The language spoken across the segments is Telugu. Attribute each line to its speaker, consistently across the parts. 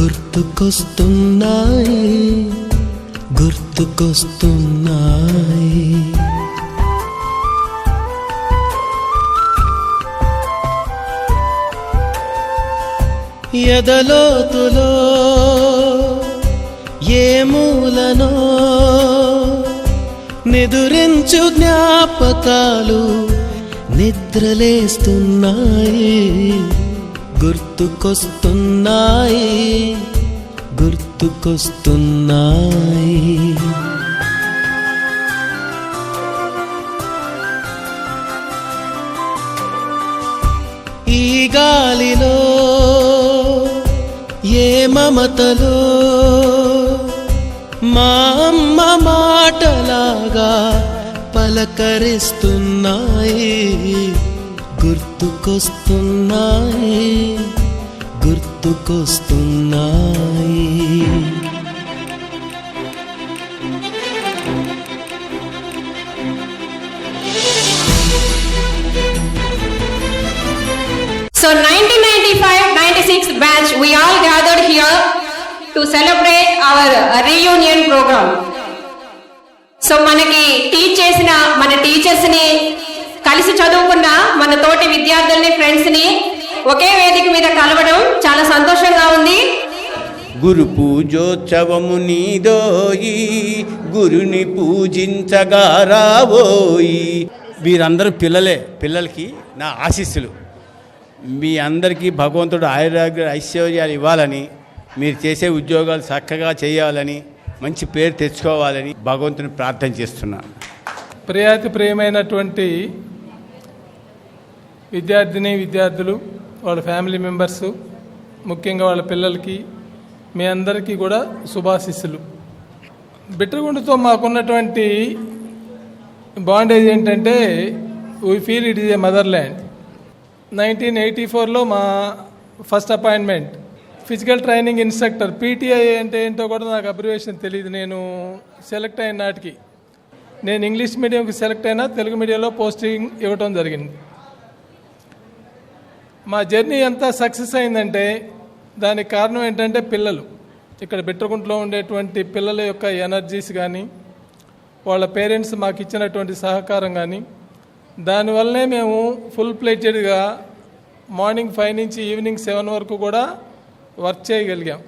Speaker 1: గుర్తుకొస్తున్నాయి గుర్తుకొస్తున్నాయి. ఎదలోతులో ఏ మూలనో నిదురించు జ్ఞాపకాలు నిద్రలేస్తున్నాయి. గుర్తుకొస్తున్నాయి గుర్తుకొస్తున్నాయి. ఈ గాలిలో ఏ మమతలో మా అమ్మ మాటలాగా పలకరిస్తున్నాయి. గుర్తుకొస్తున్నాయి గుర్తుకొస్తున్నాయి.
Speaker 2: So 1995-96 batch, we all gathered here to celebrate our reunion program. So మనకి టీచ్ చేసిన మన టీచర్స్ ని, కలిసి చదువుకున్న మన తోటి విద్యార్థుల్ని, ఫ్రెండ్స్ ని ఒకే వేదిక మీద కలవడం చాలా సంతోషంగా ఉంది.
Speaker 3: గురు పూజోత్సవము నీదోయి, గురుని పూజించగా రావోయి. వీరందరూ పిల్లలకి నా ఆశీస్సులు. మీ అందరికీ భగవంతుడు ఆయురాగ్య ఐశ్వర్యాలు ఇవ్వాలని, మీరు చేసే ఉద్యోగాలు చక్కగా చేయాలని, మంచి పేరు తెచ్చుకోవాలని భగవంతుని ప్రార్థన చేస్తున్నాను.
Speaker 4: ప్రియమైనటువంటి విద్యార్థులు, వాళ్ళ ఫ్యామిలీ మెంబర్సు, ముఖ్యంగా వాళ్ళ పిల్లలకి, మీ అందరికీ కూడా శుభాశీస్సులు. బిట్రగుంటతో మాకున్నటువంటి బాండేజ్ ఏంటంటే, we feel it is a mother land. 1984లో మా first appointment physical training instructor. PTI అంటే ఏంటో కూడా నాకు అబ్రివేషన్ తెలియదు. నేను సెలెక్ట్ అయిన నాటికి నేను ఇంగ్లీష్ మీడియంకి సెలెక్ట్ అయినా, తెలుగు మీడియంలో పోస్టింగ్ ఇవ్వటం జరిగింది. మా జర్నీ ఎంత సక్సెస్ అయిందంటే దానికి కారణం ఏంటంటే పిల్లలు. ఇక్కడ బిట్రగుంటలో ఉండేటువంటి పిల్లల యొక్క ఎనర్జీస్ కానీ, వాళ్ళ పేరెంట్స్ మాకు ఇచ్చినటువంటి సహకారం కానీ, దానివల్లనే మేము ఫుల్ ప్లేటెడ్గా మార్నింగ్ 5 నుంచి ఈవినింగ్ 7 వరకు కూడా వర్క్ చేయగలిగాం.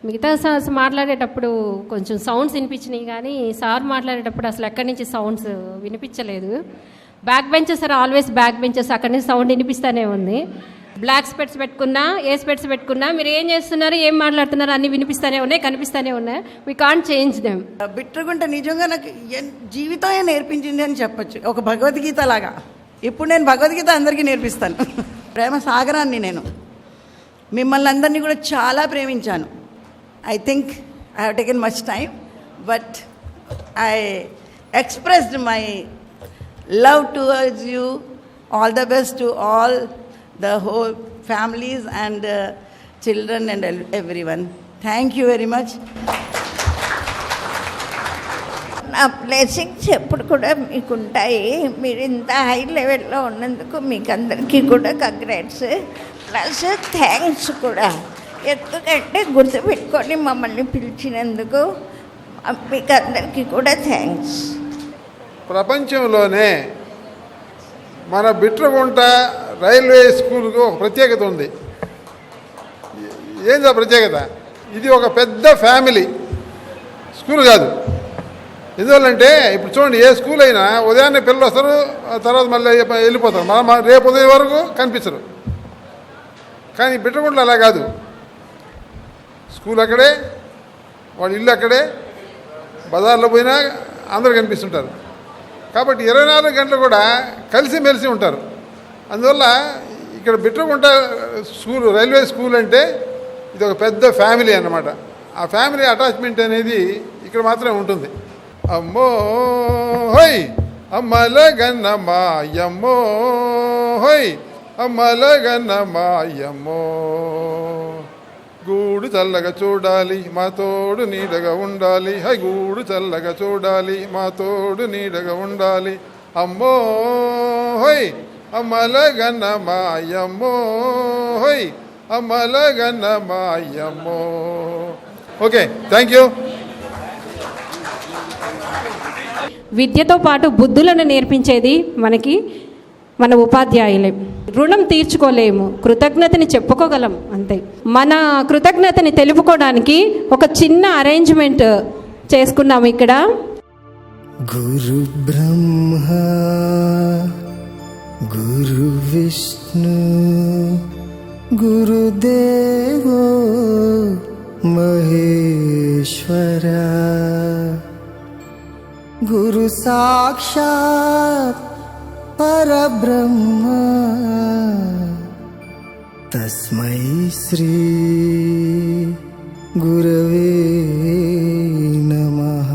Speaker 5: మిగతా సార్స్ మాట్లాడేటప్పుడు కొంచెం సౌండ్స్ వినిపించినాయి, కానీ సార్ మాట్లాడేటప్పుడు అసలు ఎక్కడి నుంచి సౌండ్స్ వినిపించలేదు. Back benches are always back benches, అక్కడి నుంచి సౌండ్ వినిపిస్తూనే ఉంది. బ్లాక్ స్పెట్స్ పెట్టుకున్నా, ఏ స్పెట్స్ పెట్టుకున్నా, మీరు ఏం చేస్తున్నారు, ఏం మాట్లాడుతున్నారు అన్నీ వినిపిస్తూనే ఉన్నాయి, కనిపిస్తూనే ఉన్నాయి. We can't change them.
Speaker 6: Bitragunta నిజంగా నాకు జీవితమే నేర్పించింది అని చెప్పచ్చు, ఒక భగవద్గీత లాగా. ఇప్పుడు నేను భగవద్గీత అందరికీ నేర్పిస్తాను. ప్రేమ సాగరాన్ని నేను మిమ్మల్ని అందరినీ కూడా చాలా ప్రేమించాను. I think I have taken much time, but I expressed my love towards you. All the best to all the whole families and children and everyone. Thank you very much.
Speaker 7: నా బ్లెస్సింగ్స్ ఎప్పుడు కూడా మీకు ఉంటాయి. మీరు ఇంత హై లెవెల్లో ఉన్నందుకు మీకు అందరికీ కూడా కంగ్రాట్స్, ప్లస్ థ్యాంక్స్ కూడా. ఎందుకంటే గుర్తుపెట్టుకొని మమ్మల్ని పిలిచినందుకు మీకు అందరికీ కూడా థ్యాంక్స్.
Speaker 8: ప్రపంచంలోనే మన బిట్రగుంట రైల్వే స్కూల్కు ఒక ప్రత్యేకత ఉంది. ఏంది ఆ ప్రత్యేకత? ఇది ఒక పెద్ద ఫ్యామిలీ స్కూల్ కాదు. ఎందువల్లంటే ఇప్పుడు చూడండి, ఏ స్కూల్ అయినా ఉదయాన్నే పిల్లలు వస్తారు, తర్వాత మళ్ళీ వెళ్ళిపోతారు, మన రేపు ఉదయం వరకు కనిపించరు. కానీ బిట్రగుంటలో అలా కాదు. స్కూల్ అక్కడే, వాళ్ళ ఇల్లు అక్కడే, బజార్లో పోయినా అందరూ కనిపిస్తుంటారు. కాబట్టి 24 గంటలు కూడా కలిసిమెలిసి ఉంటారు. అందువల్ల ఇక్కడ బిట్రగుంట స్కూల్, రైల్వే స్కూల్ అంటే ఇది ఒక పెద్ద ఫ్యామిలీ అన్నమాట. ఆ ఫ్యామిలీ అటాచ్మెంట్ అనేది ఇక్కడ మాత్రమే ఉంటుంది. అమ్మో హోయ్ అమ్మల గన్నమాయమ్మో, హోయ్ అమ్మల గన్నమాయమ్మో, గూడు చల్లగా చూడాలి మా తోడు నీడగా ఉండాలి, హై గూడు చల్లగా చూడాలి మా తోడు నీడగా ఉండాలి, అమ్మో హోయ్ అమ్మల గన్నమాయమ్మో, హోయ్ అమ్మలగన్న మాయమ్మో. Okay, thank you.
Speaker 5: విద్యతో పాటు బుద్ధులను నేర్పించేది మన ఉపాధ్యాయులే. రుణం తీర్చుకోలేము, కృతజ్ఞతని చెప్పుకోగలం అంతే. మన కృతజ్ఞతని తెలుపుకోవడానికి ఒక చిన్న అరేంజ్మెంట్ చేసుకున్నాము ఇక్కడ.
Speaker 1: గురు బ్రహ్మ గురు విష్ణు గురుదేవో మహేశ్వర గురు సాక్షాత్ పరబ్రహ్మ తస్మై శ్రీ గురవే నమః.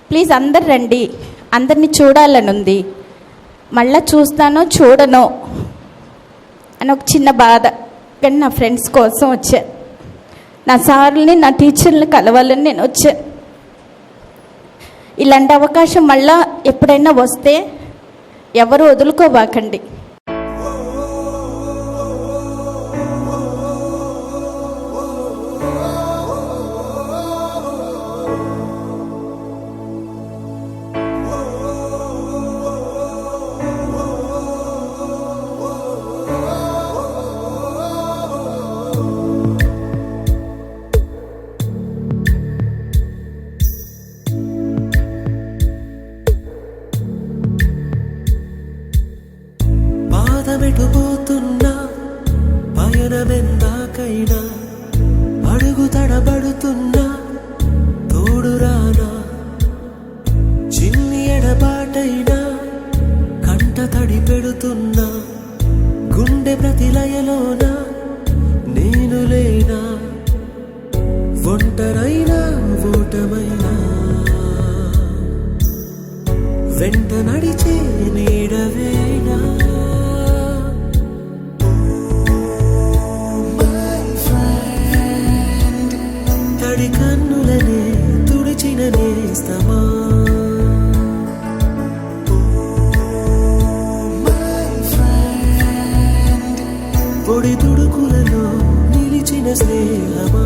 Speaker 7: ప్లీజ్ అందరు రండి, అందరినీ చూడాలని ఉంది. మళ్ళీ చూస్తానో చూడనో అని ఒక చిన్న బాధ. కానీ నా ఫ్రెండ్స్ కోసం వచ్చాను, నా సార్ని నా టీచర్ని కలవాలని నేను వచ్చాను. ఇలాంటి అవకాశం మళ్ళా ఎప్పుడైనా వస్తే ఎవరు వదులుకోబాకండి.
Speaker 1: పాదమెటుపోతున్నా పయనమెందాకైనా అడుగు తడబడుతున్నా తోడురానా, చిన్ని ఎడబాటైనా కంట తడి పెడుతున్నా గుండె ప్రతిలయలోన నేను లేనా, ఒంటరైనా ఓటమైనా వెంట నడిచే నీడవేనా. తడి కన్నులనే తుడిచిన నేస్తమా, పొడి తుడుకులలో నిలిచిన స్నేహమా.